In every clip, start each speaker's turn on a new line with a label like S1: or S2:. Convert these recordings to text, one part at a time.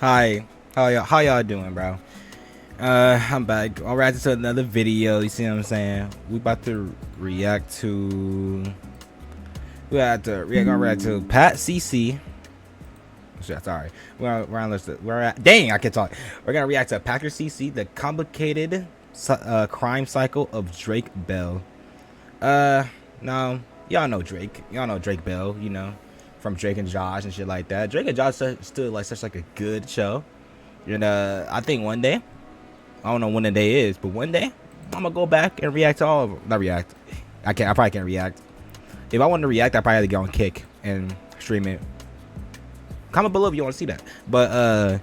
S1: Hi, how y'all doing, bro? I'm back. I'll react to another video. You see what I'm saying? We about to react to. Gonna react to Pat CC. Sorry, dang, I can talk. We're gonna react to Packer CC, the complicated crime cycle of Drake Bell. No, y'all know Drake. Y'all know Drake Bell. You know, from Drake and Josh and shit like that. Drake and Josh still like such like a good show. And I think one day, I don't know when the day is, but one day I'm gonna go back and react to all of them. Not react. I probably can't react. If I wanted to react, I probably had to get on Kick and stream it. Comment below if you want to see that. But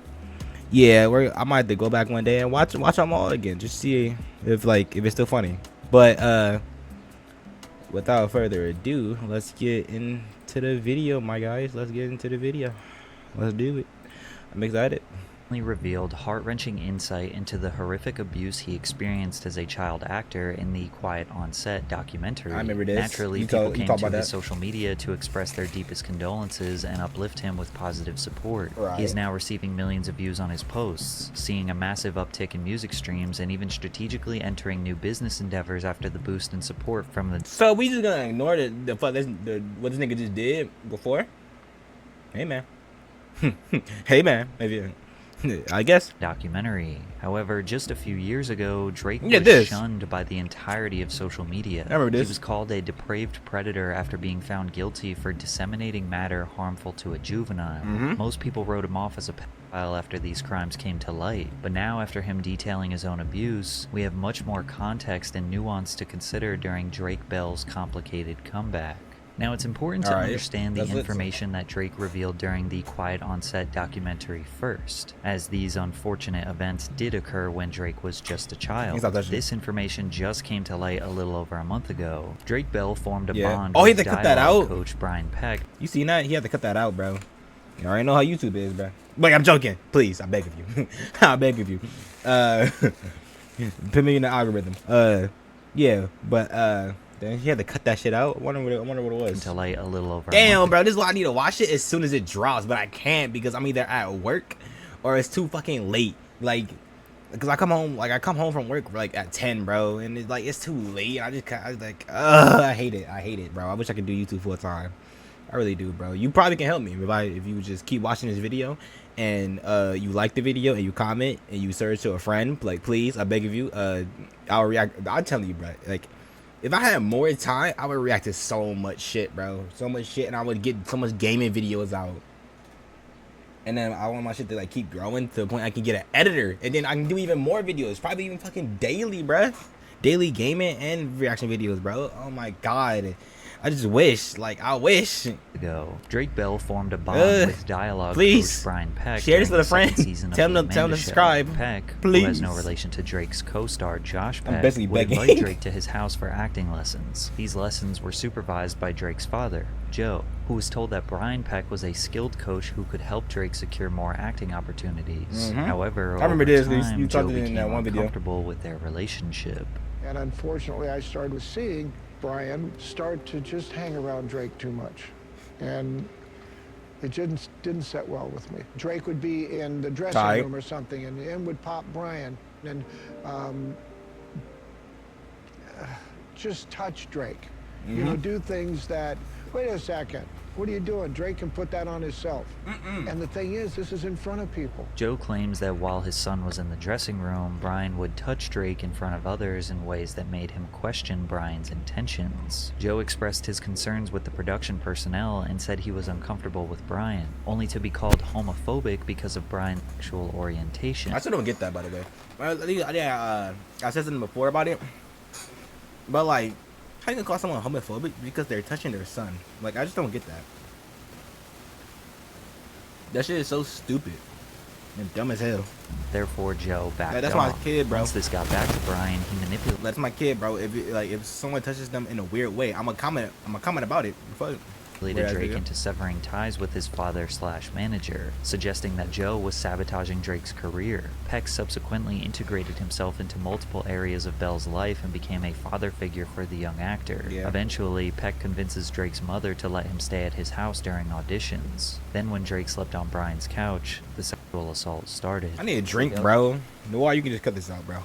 S1: yeah, I might have to go back one day and watch them all again, just see if it's still funny. But without further ado, let's get into the video, my guys. Let's get into the video. Let's do it. I'm excited.
S2: Revealed heart-wrenching insight into the horrific abuse he experienced as a child actor in the Quiet on Set documentary.
S1: I remember this.
S2: Naturally, people came to his social media to express their deepest condolences and uplift him with positive support.
S1: Right.
S2: He is now receiving millions of views on his posts, seeing a massive uptick in music streams, and even strategically entering new business endeavors after the boost in support from the...
S1: So we just gonna ignore what this nigga just did before? Hey man. Hey man, maybe. I guess.
S2: Documentary. However, just a few years ago, Drake was shunned by the entirety of social media.
S1: I remember this.
S2: He was called a depraved predator after being found guilty for disseminating matter harmful to a juvenile. Most people wrote him off as a pedophile after these crimes came to light. But now, after him detailing his own abuse, we have much more context and nuance to consider during Drake Bell's complicated comeback. Now, it's important to understand the information that Drake revealed during the Quiet on Set documentary first, as these unfortunate events did occur when Drake was just a child. This information just came to light a little over a month ago. Drake Bell formed a bond
S1: he had
S2: with
S1: to cut that out.
S2: coach Brian Peck.
S1: You seen that? He had to cut that out, bro. You already know how YouTube is, bro. Wait, I'm joking. Please, I beg of you. I beg of you. Put me in the algorithm. Yeah, but he had to cut that shit out. I wonder what it was.
S2: Until like a little over.
S1: Damn, bro, this is why I need to watch it as soon as it drops, but I can't because I'm either at work or it's too fucking late. Like, because I come home from work like at 10, bro, and it's too late. I hate it, bro. I wish I could do YouTube full time. I really do, bro. You probably can help me if you just keep watching this video and you like the video and you comment and you search to a friend. Like, please, I beg of you. I'll react. I'm telling you, bro. Like, if I had more time, I would react to so much shit, bro. So much shit, and I would get so much gaming videos out. And then I want my shit to like keep growing to the point I can get an editor, and then I can do even more videos, probably even fucking daily, bro. Daily gaming and reaction videos, bro. Oh my god. I just wish, I wish.
S2: Drake Bell formed a bond with dialogue coach Brian Peck.
S1: Share this with a friend. Tell them to subscribe.
S2: Peck,
S1: please.
S2: Who has no relation to Drake's co-star Josh Peck,
S1: I'm basically
S2: would
S1: begging.
S2: invite Drake to his house for acting lessons. These lessons were supervised by Drake's father, Joe, who was told that Brian Peck was a skilled coach who could help Drake secure more acting opportunities. However, I remember this. You talked in that one video. Uncomfortable with their relationship.
S3: And unfortunately, I started seeing Brian start to just hang around Drake too much. And it didn't set well with me. Drake would be in the dressing room or something, and in would pop Brian, and just touch Drake. You know, do things that, wait a second, what are you doing? Drake can put that on himself. And the thing is, this is in front of people.
S2: Joe claims that while his son was in the dressing room, Brian would touch Drake in front of others in ways that made him question Brian's intentions. Joe expressed his concerns with the production personnel and said he was uncomfortable with Brian, only to be called homophobic because of Brian's sexual orientation.
S1: I still don't get that, by the way. I said something before about it, but like, how you gonna call someone homophobic because they're touching their son? Like, I just don't get that. That shit is so stupid and dumb as hell.
S2: Therefore, Joe backed
S1: that's
S2: off.
S1: my kid, bro.
S2: Once this got back to Brian, he manipulated.
S1: That's my kid, bro. If someone touches them in a weird way, I'm gonna comment about it. Fuck.
S2: manipulated Drake into severing ties with his father/manager, suggesting that Joe was sabotaging Drake's career. Peck subsequently integrated himself into multiple areas of Bell's life and became a father figure for the young actor. Eventually, Peck convinces Drake's mother to let him stay at his house during auditions. Then when Drake slept on Brian's couch, the sexual assault started.
S1: I need a drink, bro. Noir, you can just cut this out, bro.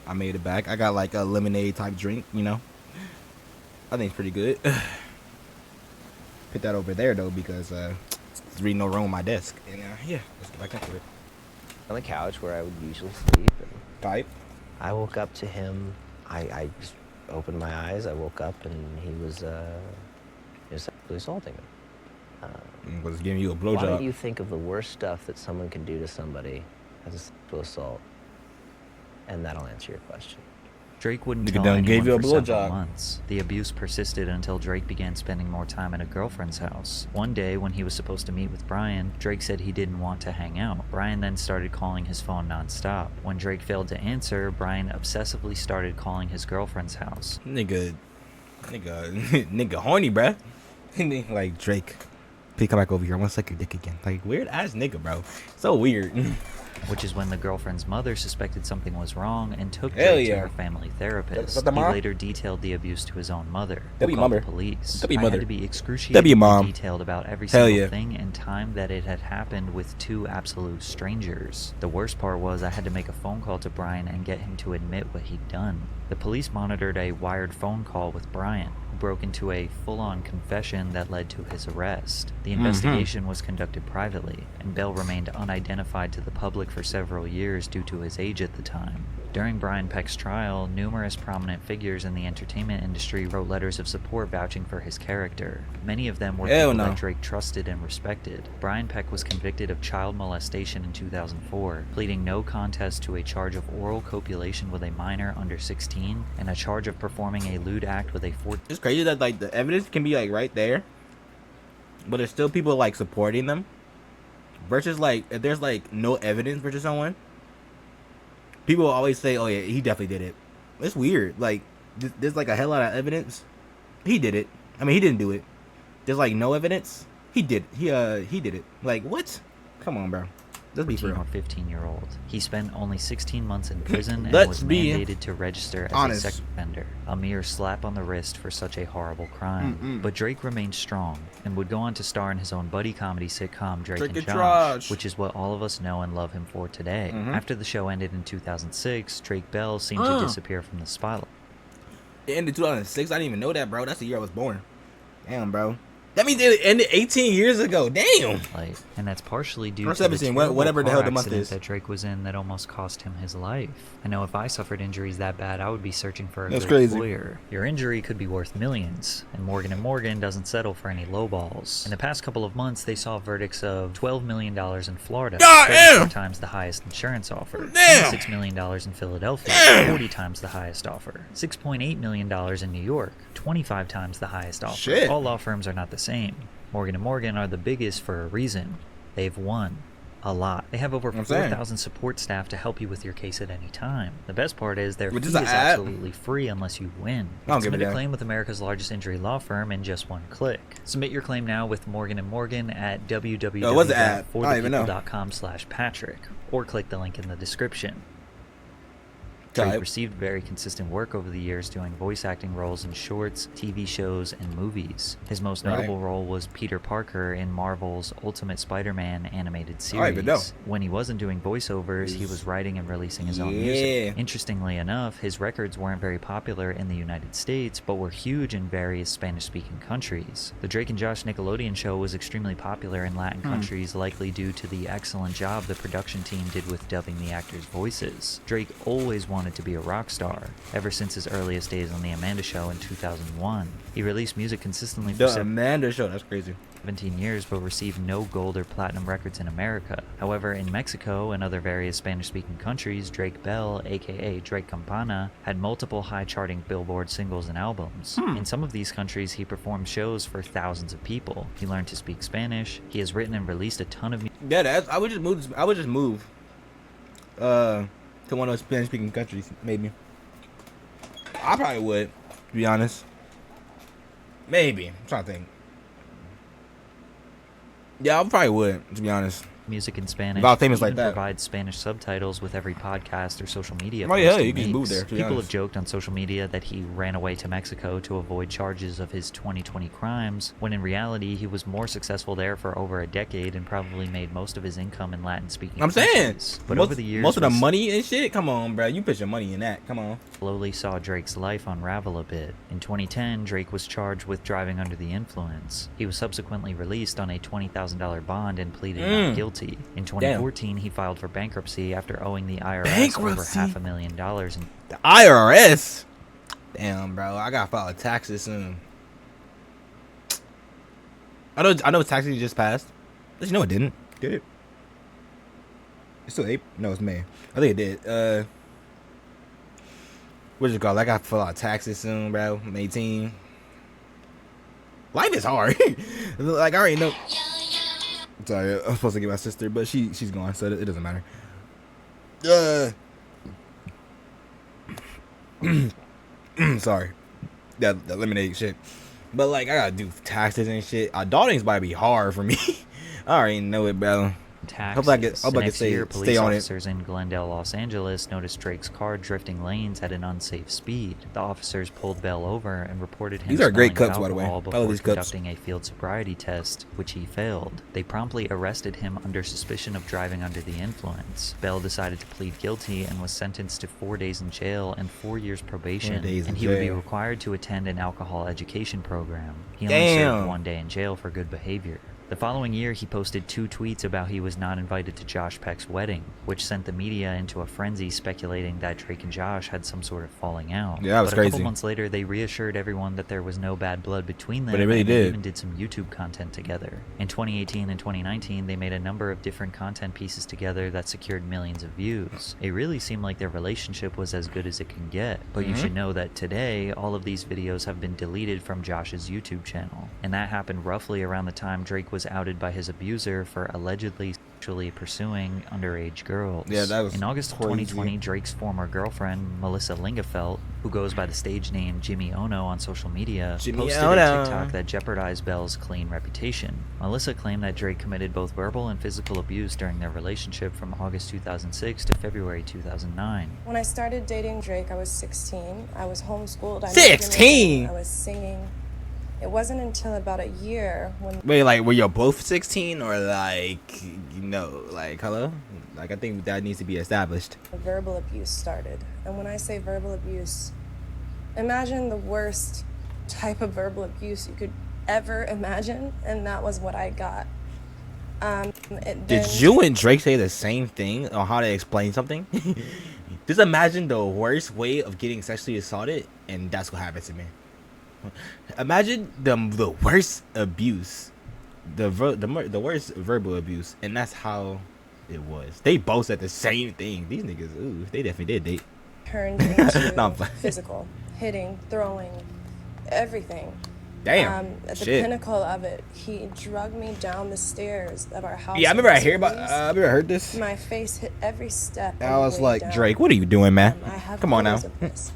S1: I made it back. I got like a lemonade type drink, you know. I think it's pretty good. Put that over there though because there's really no room on my desk. And yeah, let's get back into it.
S4: On the couch where I would usually sleep. And
S1: Type.
S4: I woke up to him. I just opened my eyes. I woke up and he was sexually assaulting me.
S1: Was giving you a
S4: Why
S1: blowjob.
S4: do you think of the worst stuff that someone can do to somebody as a sexual assault? And that'll answer your question.
S2: Drake wouldn't
S1: Nigga
S2: tell
S1: done
S2: anyone
S1: gave you a
S2: for several
S1: blowjob.
S2: months. The abuse persisted until Drake began spending more time at a girlfriend's house. One day, when he was supposed to meet with Brian, Drake said he didn't want to hang out. Brian then started calling his phone nonstop. When Drake failed to answer, Brian obsessively started calling his girlfriend's house.
S1: Nigga horny, bruh. Like, Drake, please come back over here. I want to suck your dick again. Like, weird ass nigga, bro. So weird.
S2: Which is when the girlfriend's mother suspected something was wrong and took
S1: Hell
S2: Drake
S1: yeah.
S2: to her family therapist.
S1: That the
S2: He
S1: mom?
S2: later detailed the abuse to his own mother, who
S1: W
S2: called
S1: mother.
S2: the police.
S1: W
S2: I
S1: mother.
S2: had to be excruciatingly
S1: W mom.
S2: detailed about every
S1: Hell
S2: single
S1: yeah.
S2: thing and time that it had happened with two absolute strangers. The worst part was I had to make a phone call to Brian and get him to admit what he'd done. The police monitored a wired phone call with Brian, who broke into a full-on confession that led to his arrest. The investigation was conducted privately, and Bell remained unidentified to the public for several years due to his age at the time. During Brian Peck's trial, numerous prominent figures in the entertainment industry wrote letters of support vouching for his character. Many of them were
S1: Hell
S2: people
S1: no.
S2: that Drake trusted and respected. Brian Peck was convicted of child molestation in 2004, pleading no contest to a charge of oral copulation with a minor under 16 and a charge of performing a lewd act with a 14.
S1: It's crazy that like the evidence can be like right there, but there's still people like supporting them. Versus like if there's like no evidence versus someone, people will always say, "Oh yeah, he definitely did it." It's weird. Like there's like a hell lot of evidence. He did it. I mean, he didn't do it. There's like no evidence. He did. He did it. Like what? Come on, bro. Let's be for
S2: 14
S1: real.
S2: or 15-year-old. He spent only 16 months in prison and
S1: Let's
S2: was
S1: be
S2: mandated to register as
S1: honest.
S2: a sex offender. A mere slap on the wrist for such a horrible crime. But Drake remained strong and would go on to star in his own buddy comedy sitcom Drake and Josh, which is what all of us know and love him for today. After the show ended in 2006, Drake Bell seemed to disappear from the spotlight.
S1: It ended 2006. I didn't even know that, bro. That's the year I was born. Damn, bro. That means it ended 18 years ago. Damn.
S2: And that's partially due
S1: Or
S2: to the
S1: 17,
S2: terrible
S1: whatever the
S2: car
S1: hell the month
S2: accident
S1: is.
S2: that Drake was in that almost cost him his life. I know if I suffered injuries that bad, I would be searching for a
S1: That's
S2: good
S1: crazy.
S2: lawyer. Your injury could be worth millions, and Morgan & Morgan doesn't settle for any lowballs. In the past couple of months, they saw verdicts of $12 million in Florida,
S1: God
S2: 34
S1: damn!
S2: times the highest insurance offer,
S1: Damn!
S2: $26 million in Philadelphia,
S1: Damn!
S2: 40 times the highest offer, $6.8 million in New York, 25 times the highest offer.
S1: Shit.
S2: All law firms are not the same. Morgan & Morgan are the biggest for a reason. They've won a lot. They have over
S1: I'm saying.
S2: 4,000 support staff to help you with your case at any time. The best part is their
S1: Which
S2: fee
S1: is
S2: is
S1: an app.
S2: absolutely free unless you win.
S1: I don't give a
S2: Submit a
S1: damn.
S2: claim with America's largest injury law firm in just one click. Submit your claim now with Morgan & Morgan at
S1: what's the app? I don't even know.
S2: www.forthepeople.com/Patrick or click the link in the description. Drake
S1: Type.
S2: received very consistent work over the years doing voice acting roles in shorts, TV shows, and movies. His most notable role was Peter Parker in Marvel's Ultimate Spider-Man animated series. When he wasn't doing voiceovers, he was writing and releasing his own music. Interestingly enough, his records weren't very popular in the United States, but were huge in various Spanish-speaking countries. The Drake and Josh Nickelodeon show was extremely popular in Latin countries, likely due to the excellent job the production team did with dubbing the actors' voices. Drake always wanted to be a rock star, ever since his earliest days on The Amanda Show in 2001. He released music consistently for
S1: The Amanda Show, that's crazy.
S2: 17 years, but received no gold or platinum records in America. However, in Mexico and other various Spanish-speaking countries, Drake Bell, aka Drake Campana, had multiple high-charting Billboard singles and albums. In some of these countries, he performed shows for thousands of people. He learned to speak Spanish. He has written and released a ton of music.
S1: Yeah, I would just move. To one of those Spanish-speaking countries, maybe. I probably would, to be honest. Maybe. I'm trying to think. Yeah, I probably would, to be honest.
S2: Music in Spanish.
S1: About famous like
S2: even
S1: that.
S2: Provides Spanish subtitles with every podcast or social media.
S1: Oh yeah,
S2: post he
S1: you can
S2: makes.
S1: move there. To be
S2: People have
S1: honest.
S2: joked on social media that he ran away to Mexico to avoid charges of his 2020 crimes, when in reality he was more successful there for over a decade and probably made most of his income in Latin-speaking
S1: I'm saying,
S2: countries. But
S1: most,
S2: over the years,
S1: most of the
S2: we
S1: money and shit. Come on, bro, you put your money in that. Come on.
S2: slowly saw Drake's life unravel a bit. In 2010, Drake was charged with driving under the influence. He was subsequently released on a $20,000 bond and pleaded not guilty. In 2014, he filed for bankruptcy after owing the IRS over $500,000 in
S1: The IRS. Damn, bro, I gotta file taxes soon. I know taxes just passed. But you know it didn't. Did it? It's still April. No, it's May. I think it did. What's it called? I gotta fill out taxes soon, bro. I'm 18. Life is hard. Like, I already know. Sorry, I'm supposed to get my sister, but she's gone, so it doesn't matter. Sorry. That lemonade shit. But, like, I gotta do taxes and shit. Adulting's about to be hard for me. I already know it, bro.
S2: taxes.
S1: Hope I can
S2: Next
S1: stay
S2: year, police
S1: on it.
S2: officers in Glendale, Los Angeles noticed Drake's car drifting lanes at an unsafe speed. The officers pulled Bell over and reported him
S1: These are great
S2: smelling
S1: cups, by the way.
S2: alcohol
S1: I
S2: before
S1: love these cups.
S2: conducting a field sobriety test, which he failed. They promptly arrested him under suspicion of driving under the influence. Bell decided to plead guilty and was sentenced to 4 days in jail and 4 years probation,
S1: 4 days in
S2: and he would be
S1: jail.
S2: required to attend an alcohol education program. He only
S1: Damn.
S2: served 1 day in jail for good behavior. The following year, he posted 2 tweets about he was not invited to Josh Peck's wedding, which sent the media into a frenzy speculating that Drake and Josh had some sort of falling out.
S1: Yeah, that was
S2: but a couple
S1: crazy.
S2: months later, they reassured everyone that there was no bad blood between them,
S1: But it really
S2: and they
S1: did.
S2: even did some YouTube content together. In 2018 and 2019, they made a number of different content pieces together that secured millions of views. It really seemed like their relationship was as good as it can get, but you should know that today, all of these videos have been deleted from Josh's YouTube channel, and that happened roughly around the time Drake was outed by his abuser for allegedly sexually pursuing underage girls.
S1: Yeah, that was
S2: In August of
S1: crazy.
S2: 2020, Drake's former girlfriend, Melissa Lingafelt, who goes by the stage name Jimmy Ono on social media,
S1: Jimmy
S2: posted
S1: Ono.
S2: a TikTok that jeopardized Bell's clean reputation. Melissa claimed that Drake committed both verbal and physical abuse during their relationship from August 2006 to February 2009.
S5: When I started dating Drake, I was 16. I was homeschooled. I
S1: 16?
S5: I was singing. It wasn't until about a year when
S1: Wait, like, were you both 16 or like, you know, like, hello? Like, I think that needs to be established.
S5: the verbal abuse started. And when I say verbal abuse, imagine the worst type of verbal abuse you could ever imagine, and that was what I got.
S1: Did you and Drake say the same thing on how to explain something? Just imagine the worst way of getting sexually assaulted, and that's what happened to me. Imagine the worst abuse, the worst verbal abuse, and that's how it was. They both said the same thing. These niggas, ooh, they definitely did date.
S5: turned into
S1: No, I'm playing.
S5: physical, hitting, throwing, everything.
S1: Damn,
S5: At the
S1: shit.
S5: pinnacle of it, he dragged me down the stairs of our house.
S1: Yeah, I
S5: in
S1: remember I
S5: his
S1: hear about.
S5: release.
S1: I remember I heard this.
S5: My face hit every step.
S1: I
S5: on the
S1: was
S5: way
S1: like,
S5: down.
S1: Drake, what are you doing, man?
S5: I have
S1: Come on now.
S5: photos of this.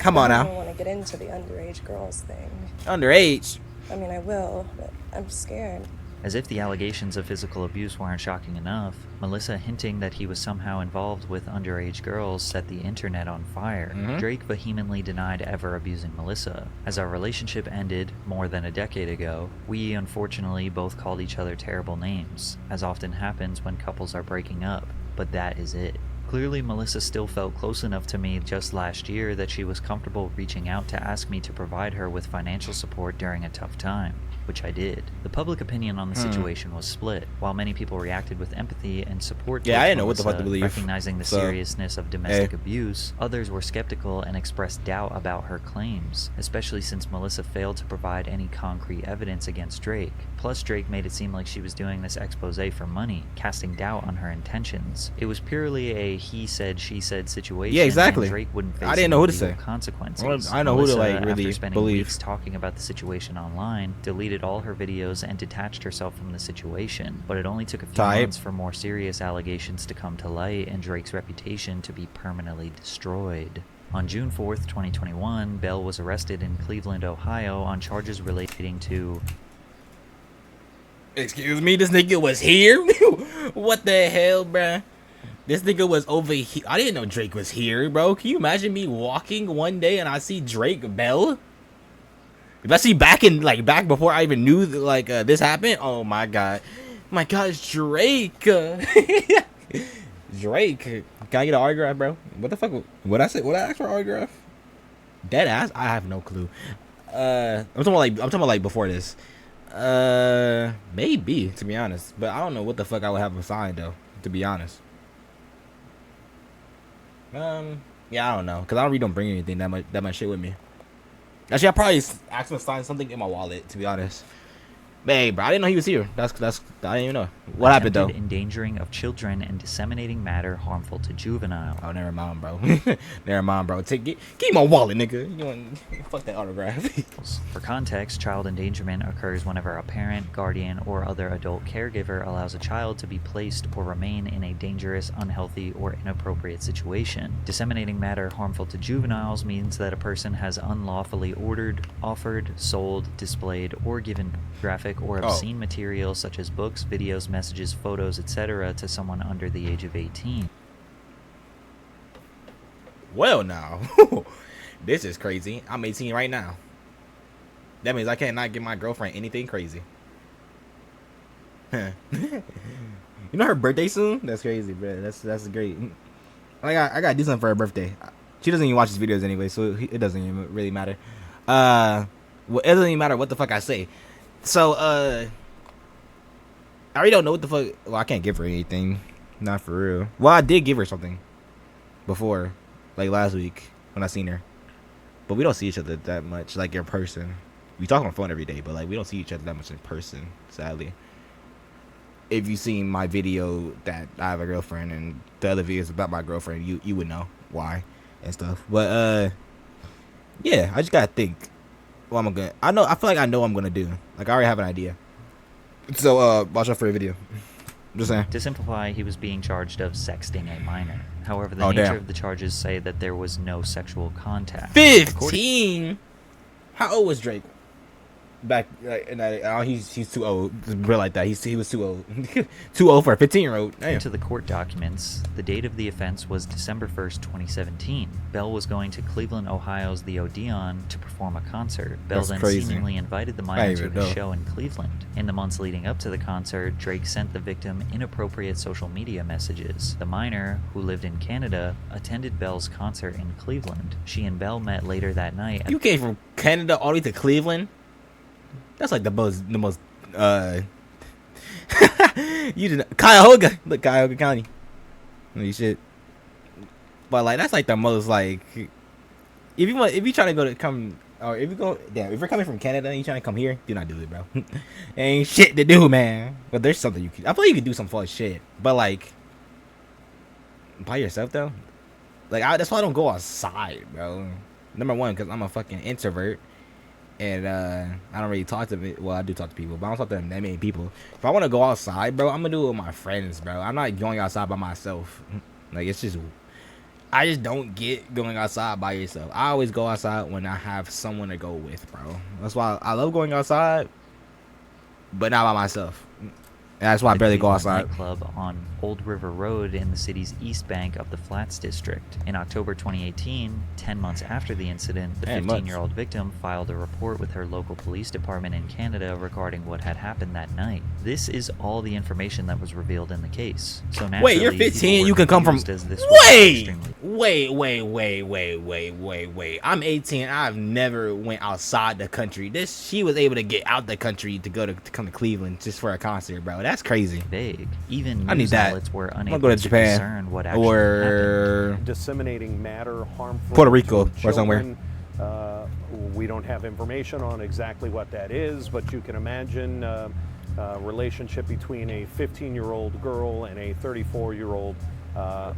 S1: Come on
S5: I
S1: now.
S5: don't want to get into the underage girls thing.
S1: Underage.
S5: I mean, I will, but I'm scared.
S2: As if the allegations of physical abuse weren't shocking enough, Melissa hinting that he was somehow involved with underage girls set the internet on fire. Drake vehemently denied ever abusing Melissa. As our relationship ended more than a decade ago, we unfortunately both called each other terrible names, as often happens when couples are breaking up, but that is it. Clearly, Melissa still felt close enough to me just last year that she was comfortable reaching out to ask me to provide her with financial support during a tough time, which I did. The public opinion on the situation was split. While many people reacted with empathy and support
S1: Yeah, I
S2: towards
S1: didn't know what the fuck to
S2: Melissa,
S1: believe.
S2: recognizing the
S1: So,
S2: seriousness of domestic abuse, others were skeptical and expressed doubt about her claims, especially since Melissa failed to provide any concrete evidence against Drake. Plus, Drake made it seem like she was doing this expose for money, casting doubt on her intentions. It was purely a he said, she said situation.
S1: Yeah, exactly.
S2: And Drake wouldn't face
S1: I didn't know who to
S2: legal
S1: say.
S2: consequences.
S1: I know who to,
S2: Melissa,
S1: like, really
S2: after spending
S1: believe.
S2: weeks talking about the situation online, deleted all her videos and detached herself from the situation. But it only took a few months for more serious allegations to come to light and Drake's reputation to be permanently destroyed. On June 4th, 2021, Bell was arrested in Cleveland, Ohio on charges relating to...
S1: Excuse me, this nigga was here? What the hell, bruh? This nigga was over here. I didn't know Drake was here, bro. Can you imagine me walking one day and I see Drake Bell? Especially back before I even knew that, this happened. Oh my god. My god, it's Drake. Drake. Can I get an autograph, bro? What the fuck? What I say? What I ask for autograph? Dead ass? I have no clue. I'm talking about before this. Maybe, to be honest. But I don't know what the fuck I would have him signed though, to be honest. Yeah, I don't know, cause I don't bring anything that much shit with me. Actually, I probably asked him to sign something in my wallet, to be honest. But hey, bro, I didn't know he was here. That's I didn't even know. What happened though?
S2: Endangering of children and disseminating matter harmful to juvenile.
S1: Oh, never mind, bro. Never mind, bro. Give my wallet, nigga. You want fuck that autograph?
S2: For context, child endangerment occurs whenever a parent, guardian, or other adult caregiver allows a child to be placed or remain in a dangerous, unhealthy, or inappropriate situation. Disseminating matter harmful to juveniles means that a person has unlawfully ordered, offered, sold, displayed, or given graphic or obscene material such as books, videos, messages, photos, etc. to someone under the age of 18.
S1: Well, now, this is crazy. I'm 18 right now. That means I cannot give my girlfriend anything crazy. You know her birthday soon? That's crazy, bro. That's great. I gotta do something for her birthday. She doesn't even watch these videos anyway, so it doesn't even really matter. Well, it doesn't even matter what the fuck I say. So, I already don't know what the fuck. Well, I can't give her anything. Not for real. Well, I did give her something before, like last week when I seen her. But we don't see each other that much, like in person. We talk on the phone every day, but like we don't see each other that much in person, sadly. If you seen my video that I have a girlfriend and the other videos about my girlfriend, you would know why and stuff. But yeah, I just gotta think. Well, I feel like I know what I'm gonna do. Like I already have an idea. So watch out for a video. Just saying.
S2: To simplify, he was being charged of sexting a minor. However, the nature of the charges say that there was no sexual contact.
S1: 15? How old was Drake? Back in that, he's too old. Real like that. He was too old. Too old for a 15-year-old.
S2: Into the court documents, the date of the offense was December 1st, 2017. Bell was going to Cleveland, Ohio's the Odeon to perform a concert. Bell then seemingly invited the minor to his show in Cleveland. In the months leading up to the concert, Drake sent the victim inappropriate social media messages. The minor, who lived in Canada, attended Bell's concert in Cleveland. She and Bell met later that night.
S1: You came from Canada all the way to Cleveland? That's like the most you didn't Cuyahoga. Look, Cuyahoga County. Holy shit. But like that's like the most like if you try to come or if you're coming from Canada and you trying to come here, do not do it, bro. Ain't shit to do, man. But there's something you can. I feel like you can do some fun shit. But like by yourself though, like that's why I don't go outside, bro. Number one, because I'm a fucking introvert. And I don't really talk to well, I do talk to people, but I don't talk to that many people. If I want to go outside, bro, I'm gonna do it with my friends, bro. I'm not going outside by myself. Like it's just, I just don't get going outside by yourself. I always go outside when I have someone to go with, bro. That's why I love going outside, but not by myself. That's why I
S2: the
S1: barely go
S2: Cleveland
S1: outside.
S2: nightclub on Old River Road in the city's east bank of the Flats district. In October 2018, 10 months after the incident, the
S1: 10 months.
S2: 15-year-old victim filed a report with her local police department in Canada regarding what had happened that night. This is all the information that was revealed in the case. So
S1: Wait,
S2: naturally,
S1: you're
S2: people
S1: 15.
S2: were
S1: You can come from.
S2: confused as this was
S1: Wait,
S2: extremely-
S1: wait. I'm 18. I've never went outside the country. She was able to get out the country to come to Cleveland just for a concert, bro. That's crazy.
S2: Vague. Even
S1: I need
S2: news
S1: that.
S2: outlets were
S1: I'm
S2: unable
S1: gonna go to
S2: to
S1: Japan
S2: discern what actually happened.
S1: or
S6: Disseminating matter harmful
S1: Puerto Rico
S6: to
S1: or somewhere.
S6: children. We don't have information on exactly what that is, but you can imagine a relationship between a 15-year-old girl and a 34-year-old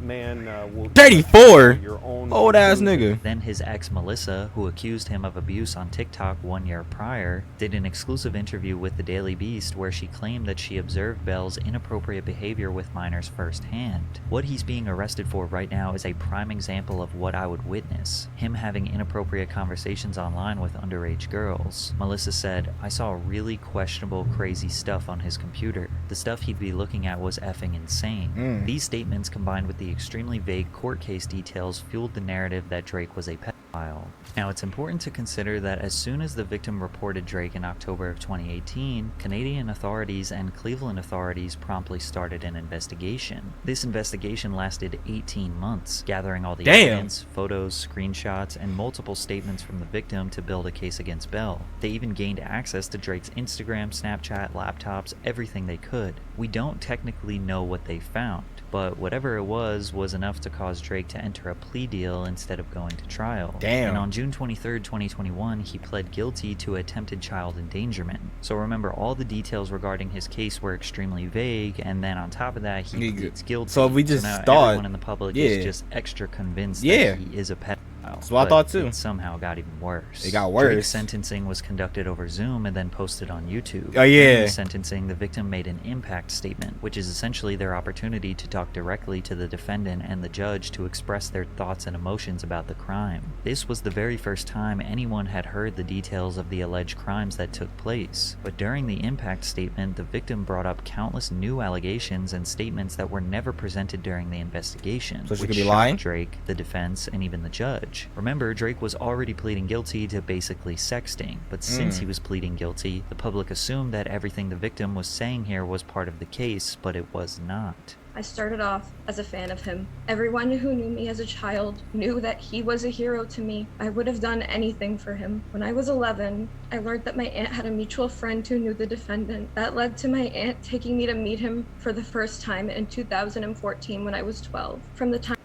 S6: man. Will
S1: 34?
S6: your own
S1: Old ass
S6: conclusion.
S1: nigga.
S2: Then his ex Melissa, who accused him of abuse on TikTok 1 year prior, did an exclusive interview with the Daily Beast where she claimed that she observed Bell's inappropriate behavior with minors firsthand. What he's being arrested for right now is a prime example of what I would witness, him having inappropriate conversations online with underage girls. Melissa said, "I saw really questionable, crazy stuff on his computer. The stuff he'd be looking at was effing insane." These statements combined with the extremely vague court case details fueled the narrative that Drake was a pedophile. Now, it's important to consider that as soon as the victim reported Drake in October of 2018, Canadian authorities and Cleveland authorities promptly started an investigation. This investigation lasted 18 months, gathering all the evidence, photos, screenshots, and multiple statements from the victim to build a case against Bell. They even gained access to Drake's Instagram, Snapchat, laptops, everything they could. We don't technically know what they found, but whatever it was enough to cause Drake to enter a plea deal instead of going to trial.
S1: Damn.
S2: And on June 23rd, 2021, he pled guilty to attempted child endangerment. So remember, all the details regarding his case were extremely vague, and then on top of that, he pleads guilty.
S1: So we just
S2: now
S1: thought,
S2: everyone in the public is just extra convinced
S1: Yeah.
S2: that he is a pedophile.
S1: That's what I
S2: But
S1: thought too.
S2: It somehow got even worse.
S1: It got worse.
S2: Drake's sentencing was conducted over Zoom and then posted on YouTube.
S1: Oh, yeah.
S2: During the sentencing, the victim made an impact statement, which is essentially their opportunity to talk directly to the defendant and the judge to express their thoughts and emotions about the crime. This was the very first time anyone had heard the details of the alleged crimes that took place. But during the impact statement, the victim brought up countless new allegations and statements that were never presented during the investigation,
S1: So she
S2: which
S1: could be
S2: shocked
S1: lying?
S2: Drake, the defense, and even the judge. Remember, Drake was already pleading guilty to basically sexting, but since he was pleading guilty, the public assumed that everything the victim was saying here was part of the case, but it was not.
S5: I started off as a fan of him. Everyone who knew me as a child knew that he was a hero to me. I would have done anything for him. When I was 11, I learned that my aunt had a mutual friend who knew the defendant. That led to my aunt taking me to meet him for the first time in 2014 when I was 12. From the time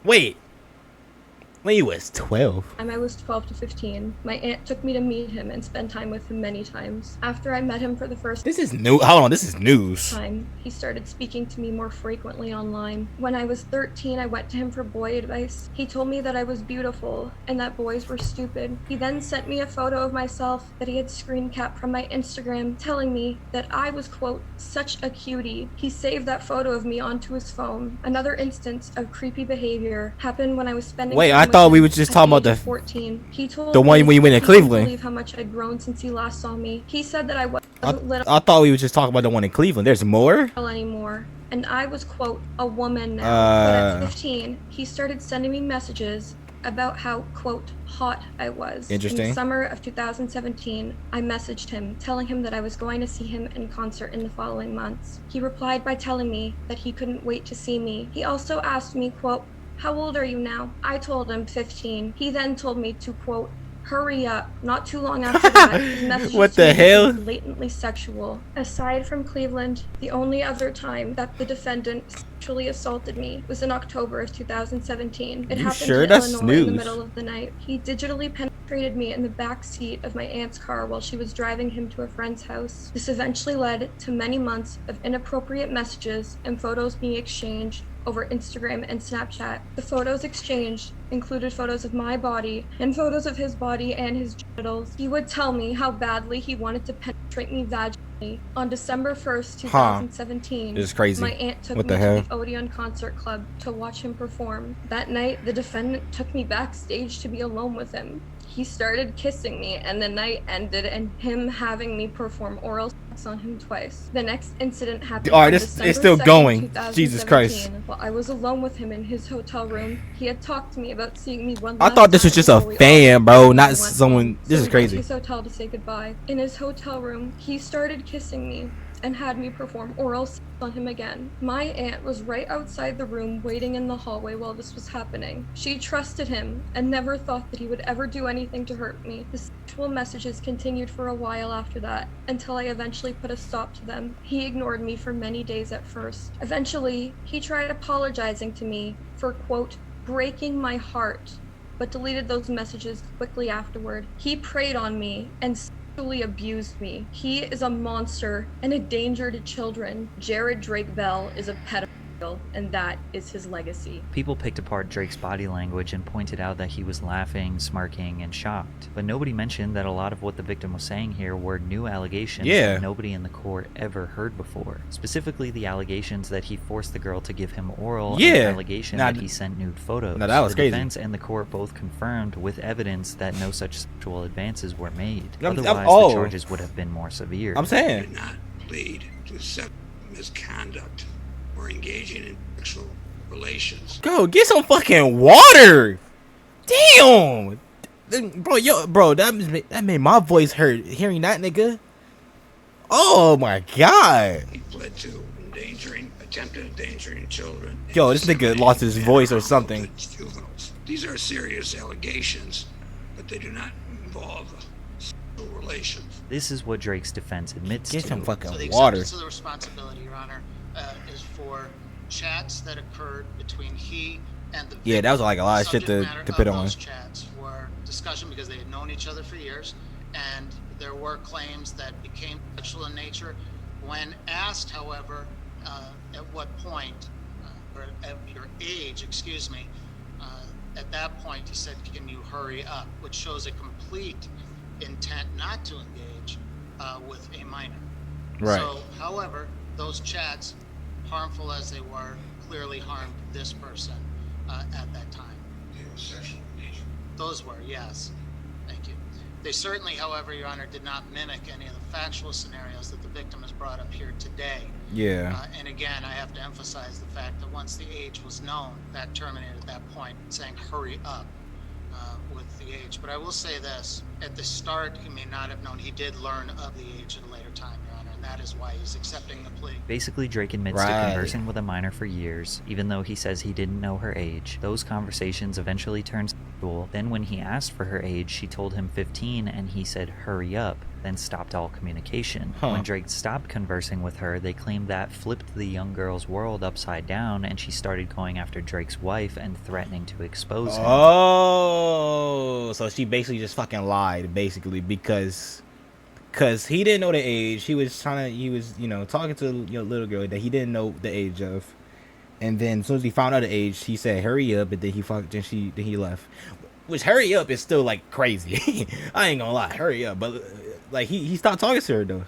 S1: Wait. When you was 12.
S5: I was 12 to 15, my aunt took me to meet him and spend time with him many times. After I met him for the first
S1: This is new. Hold on, this is news.
S5: time, he started speaking to me more frequently online. When I was 13, I went to him for boy advice. He told me that I was beautiful and that boys were stupid. He then sent me a photo of myself that he had screen capped from my Instagram, telling me that I was, quote, such a cutie. He saved that photo of me onto his phone. Another instance of creepy behavior happened when I was spending
S1: Wait,
S5: time
S1: I
S5: with
S1: thought we
S5: him
S1: were just
S5: at
S1: talking
S5: the
S1: about
S5: age of
S1: the
S5: 14. He told
S1: the one
S5: me
S1: when you went to
S5: he couldn't
S1: Cleveland.
S5: believe how much I'd grown since he last saw me. He said that I wasn't little
S1: I thought we were just talking about the one in Cleveland. There's more?
S5: anymore, and I was, quote, a woman now. But at 15, he started sending me messages about how, quote, hot I was.
S1: Interesting.
S5: In the summer of 2017, I messaged him, telling him that I was going to see him in concert in the following months. He replied by telling me that he couldn't wait to see me. He also asked me, quote, how old are you now? I told him 15. He then told me to, quote, hurry up. Not too long after that, his messages
S1: What
S5: to
S1: the
S5: me
S1: hell?
S5: became blatantly sexual. Aside from Cleveland, the only other time that the defendant sexually assaulted me was in October of 2017. It
S1: You
S5: happened
S1: sure?
S5: in
S1: That's
S5: Illinois in the
S1: news.
S5: middle of the night. He digitally penetrated me in the back seat of my aunt's car while she was driving him to a friend's house. This eventually led to many months of inappropriate messages and photos being exchanged over Instagram and Snapchat. The photos exchanged included photos of my body and photos of his body and his genitals. He would tell me how badly he wanted to penetrate me vaginally. On December 1st, 2017,
S1: This is crazy.
S5: my aunt took
S1: What
S5: me
S1: the hell?
S5: to the Odeon Concert Club to watch him perform. That night, the defendant took me backstage to be alone with him. He started kissing me, and the night ended in him having me perform oral sex on him twice. The next incident happened
S1: Alright,
S5: on
S1: this
S5: December
S1: it's still
S5: 2nd,
S1: going.
S5: 2017.
S1: Jesus Christ.
S5: While I was alone with him in his hotel room, he had talked to me about seeing me one
S1: I
S5: last
S1: thought this was
S5: time
S1: just a
S5: before we
S1: fan,
S5: all
S1: bro,
S5: went
S1: not
S5: home.
S1: someone. This
S5: So
S1: is
S5: we went to
S1: crazy.
S5: his hotel to say goodbye. In his hotel room, he started kissing me and had me perform oral sex on him again. My aunt was right outside the room waiting in the hallway while this was happening. She trusted him and never thought that he would ever do anything to hurt me. The sexual messages continued for a while after that, until I eventually put a stop to them. He ignored me for many days at first. Eventually, he tried apologizing to me for, quote, breaking my heart, but deleted those messages quickly afterward. He preyed on me and sexually abused me. He is a monster and a danger to children. Jared Drake Bell is a pedophile, and that is his legacy.
S2: People picked apart Drake's body language and pointed out that he was laughing, smirking, and shocked. But nobody mentioned that a lot of what the victim was saying here were new allegations that nobody in the court ever heard before. Specifically, the allegations that he forced the girl to give him oral, and the allegation that he sent nude photos.
S1: No, that was
S2: the
S1: crazy.
S2: defense and the court both confirmed with evidence that no such sexual advances were made.
S1: I'm-
S2: Otherwise,
S1: oh.
S2: the charges would have been more severe.
S1: I'm saying.
S7: Did not plead to sexual misconduct or engaging in sexual relations.
S1: Go get some fucking water. Damn, bro, that made my voice hurt hearing that, nigga. Oh my god.
S7: He pled to attempted endangering children.
S1: Yo, this nigga lost his voice or something.
S7: Juveniles. These are serious allegations, but they do not involve sexual relations.
S2: This is what Drake's defense admits
S1: Get
S2: to.
S1: some fucking
S8: So the
S1: water.
S8: acceptance of the responsibility, Your Honor, is for chats that occurred between he and the victim.
S1: Yeah, that was like a lot of shit
S8: Subject
S1: to
S8: matter
S1: put
S8: of
S1: on.
S8: those chats were discussion because they had known each other for years, and there were claims that became sexual in nature. When asked, however, at what point, or at your age, excuse me, at that point he said, "Can you hurry up?" which shows a complete intent not to engage with a minor.
S1: Right.
S8: So, however, those chats, harmful as they were, clearly harmed this person at that time.
S7: They were sexual in nature.
S8: Those were, yes. Thank you. They certainly, however, Your Honor, did not mimic any of the factual scenarios that the victim has brought up here today.
S1: Yeah.
S8: And again, I have to emphasize the fact that once the age was known, that terminated at that point, saying hurry up with the age. But I will say this, at the start, he may not have known. He did learn of the age at a later time, Your Honor, and that is why he's accepting the plea.
S2: Basically, Drake admits to conversing with a minor for years, even though he says he didn't know her age. Those conversations eventually turned sexual. Then when he asked for her age, she told him 15, and he said, hurry up, then stopped all communication. When Drake stopped conversing with her, they claimed that flipped the young girl's world upside down, and she started going after Drake's wife and threatening to expose him.
S1: Oh, so she basically just fucking lied, basically, because he didn't know the age. He was talking to a little girl that he didn't know the age of, and then as soon as he found out the age, he said hurry up, and then he left. Which hurry up is still like crazy. I ain't gonna lie, hurry up, but like he stopped talking to her though.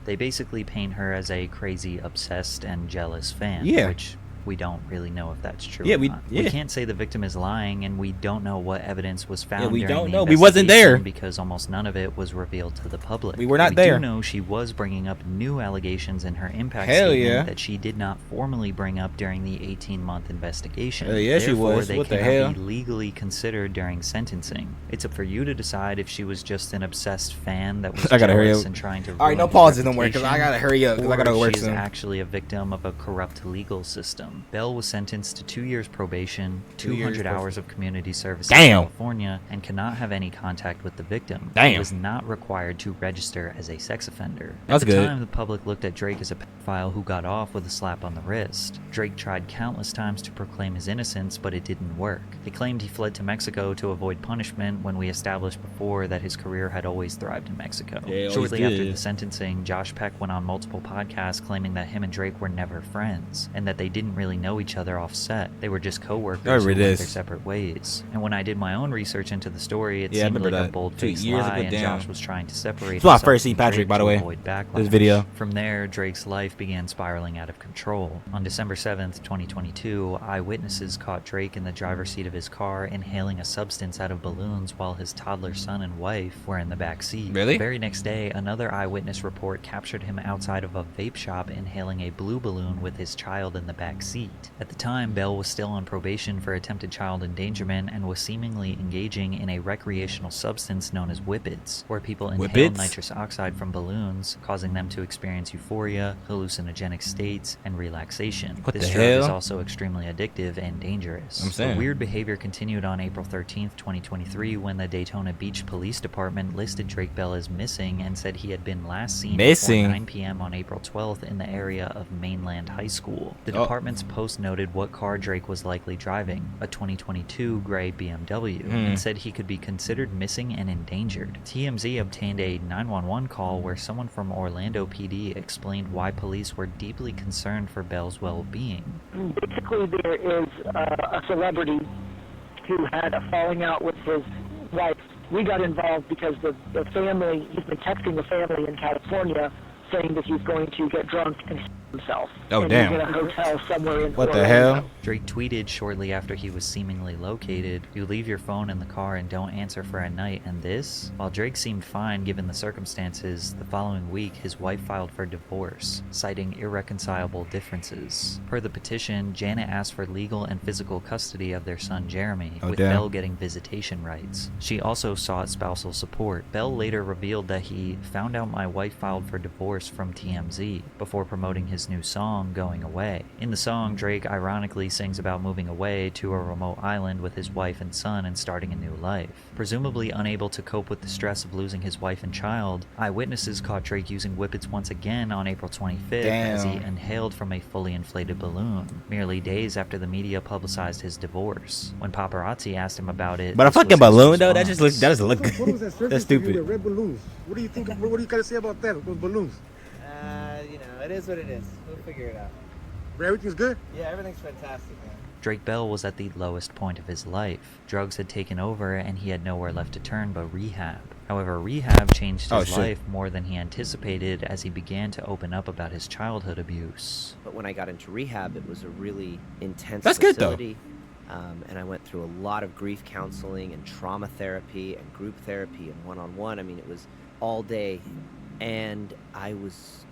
S2: They basically paint her as a crazy, obsessed, and jealous fan,
S1: Yeah.
S2: which we don't really know if that's true
S1: Yeah,
S2: or
S1: we-
S2: not.
S1: yeah.
S2: We can't say the victim is lying, and we don't know what evidence was found
S1: we
S2: during
S1: don't
S2: the
S1: know. We wasn't there.
S2: investigation because almost none of it was revealed to the public.
S1: We were not
S2: we
S1: there.
S2: do know she was bringing up new allegations in her impact
S1: Hell
S2: statement
S1: yeah.
S2: that she did not formally bring up during the 18-month investigation.
S1: Hell yeah, she
S2: Therefore,
S1: was.
S2: they
S1: What the
S2: cannot
S1: hell?
S2: be legally considered during sentencing. It's up for you to decide if she was just an obsessed fan that was
S1: I gotta hurry
S2: jealous
S1: up.
S2: and trying to
S1: All right,
S2: ruin
S1: no
S2: his
S1: pauses no more, 'cause I
S2: reputation,
S1: gotta hurry up, 'cause I gotta
S2: or
S1: work
S2: she is
S1: soon.
S2: actually a victim of a corrupt legal system. Bell was sentenced to 2 years probation,
S1: 2 years
S2: 200 hours of community service
S1: Damn.
S2: in California, and cannot have any contact with the victim. He
S1: Damn.
S2: was not required to register as a sex offender.
S1: That's
S2: At the
S1: good.
S2: time, the public looked at Drake as a pedophile who got off with a slap on the wrist. Drake tried countless times to proclaim his innocence, but it didn't work. He claimed he fled to Mexico to avoid punishment when we established before that his career had always thrived in Mexico.
S1: Yeah, it always
S2: Shortly after
S1: did.
S2: the sentencing, Josh Peck went on multiple podcasts claiming that him and Drake were never friends, and that they didn't really really know each other off set. They were just co-workers who
S1: Whatever
S2: went
S1: it
S2: their
S1: is.
S2: separate ways. And when I did my own research into the story, it
S1: Yeah, I
S2: seemed
S1: remember
S2: like a
S1: that.
S2: bold-faced
S1: 2 years
S2: lie,
S1: ago,
S2: and
S1: damn.
S2: Josh was trying to separate
S1: It's when I
S2: himself
S1: first seen
S2: from
S1: Patrick,
S2: Drake
S1: by the
S2: to
S1: way.
S2: avoid backlash.
S1: This video.
S2: From there, Drake's life began spiraling out of control. On December 7th, 2022, eyewitnesses caught Drake in the driver's seat of his car inhaling a substance out of balloons while his toddler son and wife were in the back seat.
S1: Really?
S2: The very next day, another eyewitness report captured him outside of a vape shop inhaling a blue balloon with his child in the back seat. At the time, Bell was still on probation for attempted child endangerment and was seemingly engaging in a recreational substance known as whippets, where people inhale
S1: Whippets?
S2: nitrous oxide from balloons, causing them to experience euphoria, hallucinogenic states, and relaxation.
S1: What
S2: This
S1: the
S2: drug is
S1: hell?
S2: also extremely addictive and dangerous.
S1: I'm saying.
S2: The weird behavior continued on April 13th, 2023, when the Daytona Beach Police Department listed Drake Bell as missing and said he had been last seen
S1: Missing?
S2: before 9 p.m. on April 12th in the area of Mainland High School. The
S1: Oh.
S2: department's post noted what car Drake was likely driving, a 2022 gray BMW, and said he could be considered missing and endangered. TMZ obtained a 911 call where someone from Orlando PD explained why police were deeply concerned for Bell's well-being.
S9: Basically, there is a celebrity who had a falling out with his wife. We got involved because the family, he's been texting the family in California saying that he's going to get drunk and himself.
S1: Oh,
S9: and
S1: damn.
S9: He's in a hotel somewhere in
S1: What the
S9: Orlando.
S1: hell?
S2: Drake tweeted shortly after he was seemingly located, "You leave your phone in the car and don't answer for a night, and this?" While Drake seemed fine given the circumstances, the following week his wife filed for divorce, citing irreconcilable differences. Per the petition, Janet asked for legal and physical custody of their son Jeremy,
S1: Oh,
S2: with
S1: damn.
S2: Bell getting visitation rights. She also sought spousal support. Bell later revealed that he found out my wife filed for divorce from TMZ before promoting his new song, Going Away. In the song, Drake ironically sings about moving away to a remote island with his wife and son and starting a new life. Presumably unable to cope with the stress of losing his wife and child, eyewitnesses caught Drake using whippets once again on April 25th as he
S1: Damn.
S2: inhaled from a fully inflated balloon, merely days after the media publicized his divorce. When paparazzi asked him about it,
S1: But a
S2: this was
S1: fucking
S2: his
S1: balloon though, that
S2: response.
S1: doesn't look
S10: What was that
S1: good.
S10: surface
S1: That's
S10: to you with
S1: stupid.
S10: red balloons? What do you think? What do you gotta say about that? Those balloons?
S11: You know, it is what it is. We'll figure it out.
S10: Everything's good.
S11: Yeah, everything's fantastic, man.
S2: Drake Bell was at the lowest point of his life. Drugs had taken over and he had nowhere left to turn but rehab. However, rehab changed
S1: Oh,
S2: his
S1: shit.
S2: life more than he anticipated as he began to open up about his childhood abuse.
S4: But when I got into rehab, it was a really intense
S1: That's good, though.
S4: facility. And I went through a lot of grief counseling and trauma therapy and group therapy and one-on-one. I mean, it was all day. And I was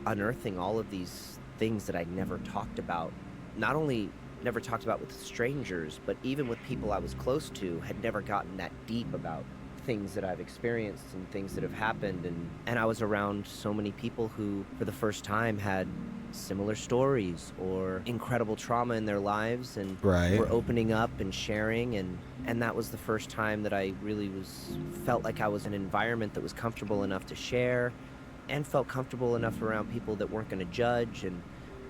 S4: unearthing all of these things that I'd never talked about. Not only never talked about with strangers, but even with people I was close to, had never gotten that deep about things that I've experienced and things that have happened. And I was around so many people who, for the first time, had similar stories or incredible trauma in their lives and
S1: Right.
S4: were opening up and sharing, and that was the first time that I really felt like I was in an environment that was comfortable enough to share and felt comfortable enough around people that weren't going to judge and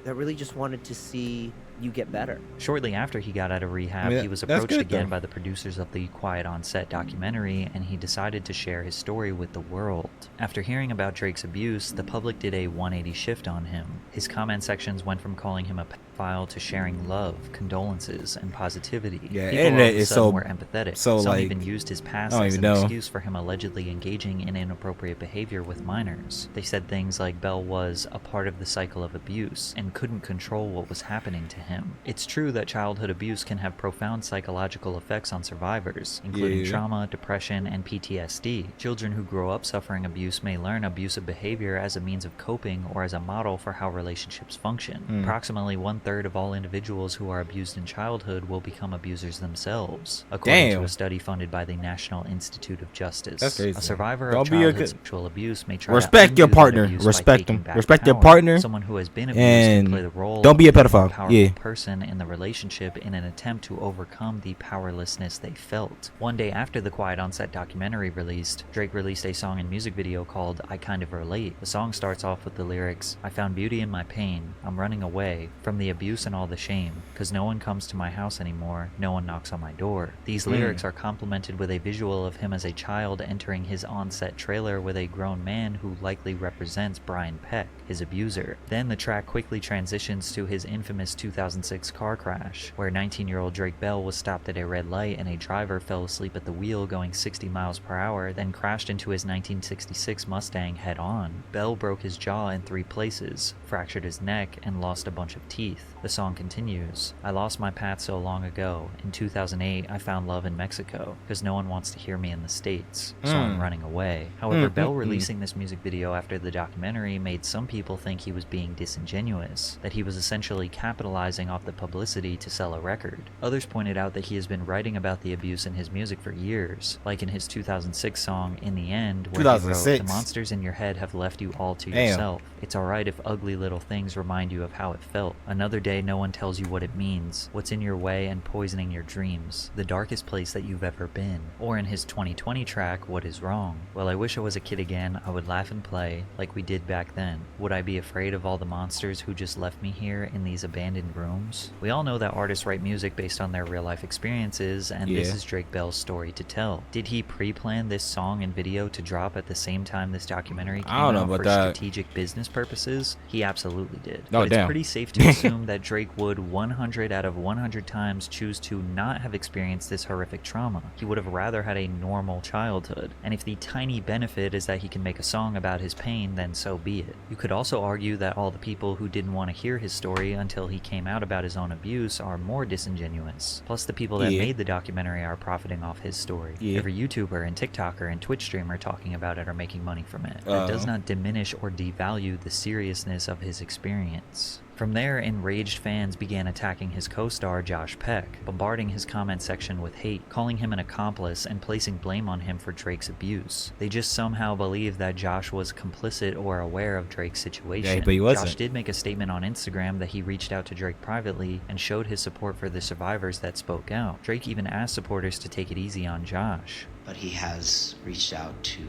S4: that really just wanted to see you get better.
S2: Shortly after he got out of rehab,
S1: I mean,
S2: he was
S1: that's
S2: approached
S1: good,
S2: again
S1: though.
S2: by the producers of the Quiet on Set documentary, and he decided to share his story with the world. After hearing about Drake's abuse, the public did a 180 shift on him. His comment sections went from calling him a pedophile to sharing love, condolences, and positivity.
S1: Yeah,
S2: People
S1: internet
S2: all of a
S1: is
S2: sudden
S1: so-
S2: were empathetic.
S1: so,
S2: Some
S1: like,
S2: even used his past
S1: I don't
S2: as
S1: even
S2: an
S1: know.
S2: excuse for him allegedly engaging in inappropriate behavior with minors. They said things like Bell was a part of the cycle of abuse and couldn't control what was happening to him. It's true that childhood abuse can have profound psychological effects on survivors, including
S1: Yeah.
S2: trauma, depression, and PTSD. Children who grow up suffering abuse may learn abusive behavior as a means of coping or as a model for how relationships function. Approximately 1/3 of all individuals who are abused in childhood will become abusers themselves, according
S1: Damn.
S2: to a study funded by the National Institute of Justice.
S1: That's crazy.
S2: A survivor
S1: Don't
S2: of
S1: be a
S2: childhood
S1: good-
S2: sexual abuse may try
S1: Respect
S2: to
S1: your
S2: undo that
S1: partner.
S2: abuse by
S1: Respect
S2: taking
S1: them.
S2: back
S1: Respect your
S2: power.
S1: partner.
S2: Someone who has been abused
S1: And
S2: can play the role
S1: don't be a
S2: of more
S1: pedophile.
S2: powerful
S1: Yeah.
S2: person in the relationship in an attempt to overcome the powerlessness they felt. One day after the Quiet on Set documentary released, Drake released a song and music video called I Kind of Relate. The song starts off with the lyrics, "I found beauty in my pain. I'm running away from the abuse and all the shame, 'cause no one comes to my house anymore, no one knocks on my door. These lyrics are complemented with a visual of him as a child entering his on-set trailer with a grown man who likely represents Brian Peck, his abuser. Then the track quickly transitions to his infamous 2006 car crash, where 19-year-old Drake Bell was stopped at a red light and a driver fell asleep at the wheel going 60 miles per hour, then crashed into his 1966 Mustang head-on. Bell broke his jaw in 3 places, fractured his neck, and lost a bunch of teeth. The song continues, I lost my path so long ago. In 2008, I found love in Mexico, because no one wants to hear me in the States, so I'm running away. However, Bell releasing this music video after the documentary made some people think he was being disingenuous, that he was essentially capitalizing off the publicity to sell a record. Others pointed out that he has been writing about the abuse in his music for years, like in his 2006 song, In the End, where he wrote, the monsters in your head have left you all to yourself. It's alright if ugly little things remind you of how it felt. Another day no one tells you what it means, what's in your way and poisoning your dreams, the darkest place that you've ever been. Or in his 2020 track, What Is Wrong? Well, I wish I was a kid again, I would laugh and play, like we did back then. Would I be afraid of all the monsters who just left me here in these abandoned rooms? We all know that artists write music based on their real life experiences, and this is Drake Bell's story to tell. Did he pre-plan this song and video to drop at the same time this documentary came out for strategic business purposes? He absolutely did. But it's pretty safe to assume that Drake would 100 out of 100 times choose to not have experienced this horrific trauma. He would have rather had a normal childhood. And if the tiny benefit is that he can make a song about his pain, then so be it. You could also argue that all the people who didn't want to hear his story until he came out about his own abuse are more disingenuous. Plus the people that made the documentary are profiting off his story. Every YouTuber and TikToker and Twitch streamer talking about it are making money from it. That does not diminish or devalue the seriousness of his experience. From there, enraged fans began attacking his co-star Josh Peck, bombarding his comment section with hate, calling him an accomplice, and placing blame on him for Drake's abuse. They just somehow believed that Josh was complicit or aware of Drake's situation.
S1: Yeah, but he wasn't.
S2: Josh did make a statement on Instagram that he reached out to Drake privately and showed his support for the survivors that spoke out. Drake even asked supporters to take it easy on Josh.
S12: But he has reached out to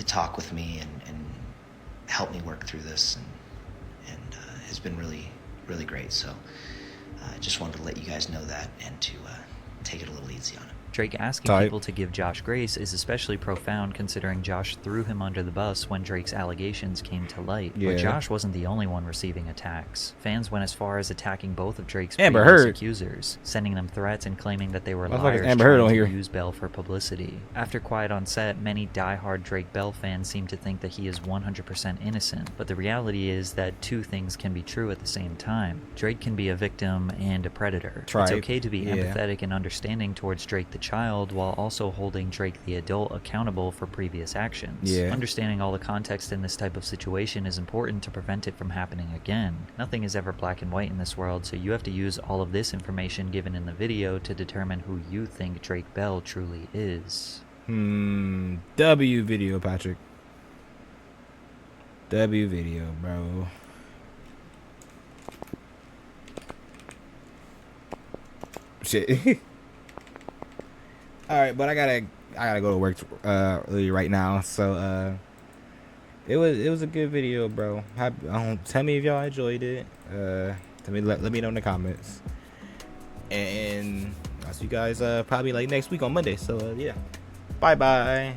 S12: talk with me and help me work through this, and has been really, really great. So I just wanted to let you guys know that and to take it a little easy on him.
S2: Drake asking people to give Josh grace is especially profound considering Josh threw him under the bus when Drake's allegations came to light. But Josh wasn't the only one receiving attacks. Fans went as far as attacking both of Drake's previous accusers, sending them threats and claiming that they were liars trying to use Bell for publicity. After Quiet on Set, many die-hard Drake Bell fans seem to think that he is 100% innocent, but the reality is that two things can be true at the same time. Drake can be a victim and a predator. It's okay to be empathetic and understanding towards Drake the child while also holding Drake the adult accountable for previous actions. Understanding all the context in this type of situation is important to prevent it from happening again. Nothing is ever black and white in this world, so you have to use all of this information given in the video to determine who you think Drake Bell truly is.
S1: W video, Patrick. W video, bro. Shit. All right, but I gotta go to work right now. So it was a good video, bro. Tell me if y'all enjoyed it. Let me know in the comments. And I'll see you guys probably like next week on Monday. So yeah, bye.